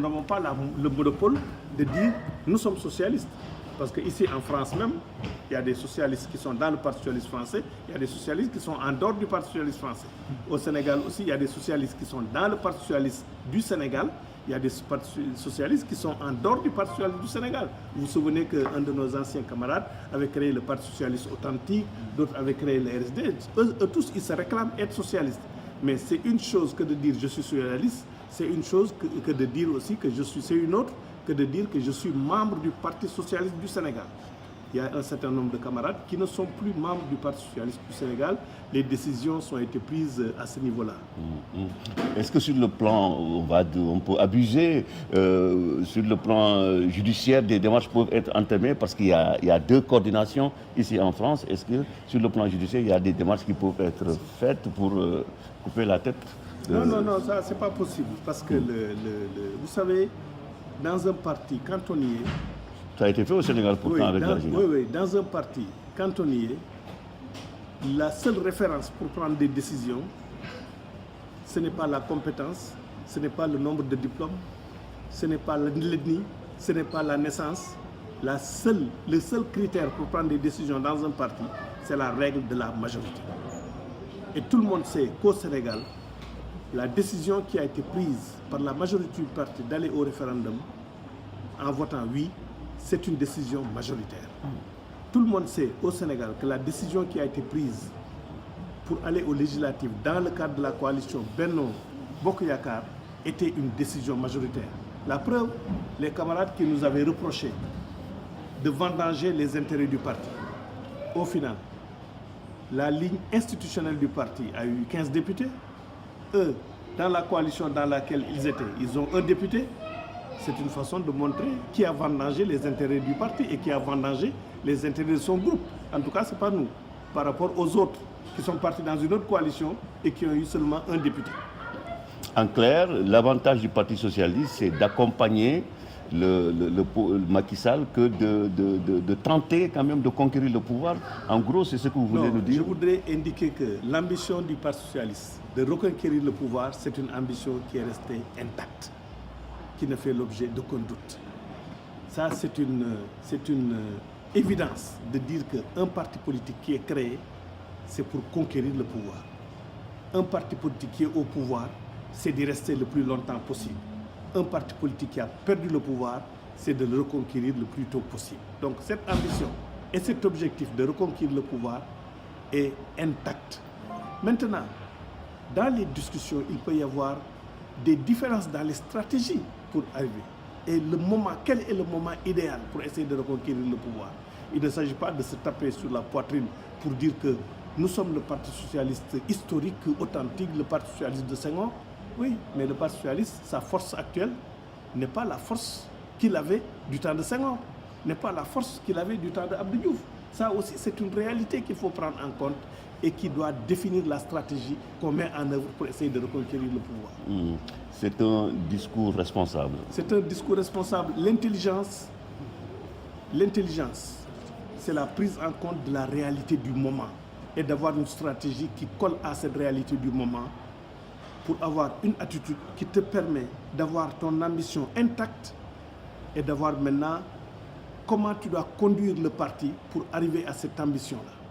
Nous n'avons pas le monopole de dire nous sommes socialistes. Parce qu'ici en France même, il y a des socialistes qui sont dans le Parti socialiste français, il y a des socialistes qui sont en dehors du Parti socialiste français. Au Sénégal aussi, il y a des socialistes qui sont dans le Parti socialiste du Sénégal, il y a des socialistes qui sont en dehors du Parti socialiste du Sénégal. Vous vous souvenez qu'un de nos anciens camarades avait créé le Parti socialiste authentique, d'autres avaient créé le RSD. Eux tous, ils se réclament être socialistes. Mais c'est une chose que de dire je suis socialiste, c'est une chose que de dire aussi que je suis, c'est une autre que de dire que je suis membre du Parti socialiste du Sénégal. Il y a un certain nombre de camarades qui ne sont plus membres du Parti socialiste du Sénégal. Les décisions ont été prises à ce niveau-là. Est-ce que sur le plan, on peut abuser, sur le plan judiciaire, des démarches peuvent être entamées parce qu'il y a deux coordinations ici en France. Est-ce que sur le plan judiciaire, il y a des démarches qui peuvent être faites pour couper la tête Non, ça c'est pas possible. Parce que, vous savez, dans un parti, quand on y est... Ça a été fait au Sénégal pourtant avec la Gina. Oui, dans un parti, quand on y est, la seule référence pour prendre des décisions, ce n'est pas la compétence, ce n'est pas le nombre de diplômes, ce n'est pas l'ethnie, ce n'est pas la naissance. Le seul critère pour prendre des décisions dans un parti, c'est la règle de la majorité. Et tout le monde sait qu'au Sénégal, la décision qui a été prise par la majorité du parti d'aller au référendum en votant oui, c'est une décision majoritaire. Tout le monde sait au Sénégal que la décision qui a été prise pour aller aux législatives dans le cadre de la coalition Benno Bokk Yakaar était une décision majoritaire. La preuve, les camarades qui nous avaient reproché de vendanger les intérêts du parti. Au final, la ligne institutionnelle du parti a eu 15 députés. Eux, dans la coalition dans laquelle ils étaient, ils ont un député. C'est une façon de montrer qui a vendangé les intérêts du parti et qui a vendangé les intérêts de son groupe. En tout cas, ce n'est pas nous. Par rapport aux autres qui sont partis dans une autre coalition et qui ont eu seulement un député. En clair, l'avantage du Parti socialiste, c'est d'accompagner le Macky Sall que de tenter quand même de conquérir le pouvoir. En gros, c'est ce que vous voulez nous dire? Je voudrais indiquer que l'ambition du Parti socialiste de reconquérir le pouvoir, c'est une ambition qui est restée intacte, qui ne fait l'objet d'aucun doute. Ça, c'est une évidence de dire qu'un parti politique qui est créé, c'est pour conquérir le pouvoir. Un parti politique qui est au pouvoir, c'est d'y rester le plus longtemps possible. Un parti politique qui a perdu le pouvoir, c'est de le reconquérir le plus tôt possible. Donc cette ambition et cet objectif de reconquérir le pouvoir est intact. Maintenant, dans les discussions, il peut y avoir des différences dans les stratégies pour arriver. Et quel est le moment idéal pour essayer de reconquérir le pouvoir? Il ne s'agit pas de se taper sur la poitrine pour dire que nous sommes le Parti socialiste historique, authentique, le Parti socialiste de Senghor. Oui, mais le Parti socialiste, sa force actuelle n'est pas la force qu'il avait du temps de Senghor, n'est pas la force qu'il avait du temps d'Abdou Diouf. Ça aussi, c'est une réalité qu'il faut prendre en compte et qui doit définir la stratégie qu'on met en œuvre pour essayer de reconquérir le pouvoir. C'est un discours responsable. C'est un discours responsable. L'intelligence, c'est la prise en compte de la réalité du moment et d'avoir une stratégie qui colle à cette réalité du moment pour avoir une attitude qui te permet d'avoir ton ambition intacte et d'avoir maintenant comment tu dois conduire le parti pour arriver à cette ambition-là.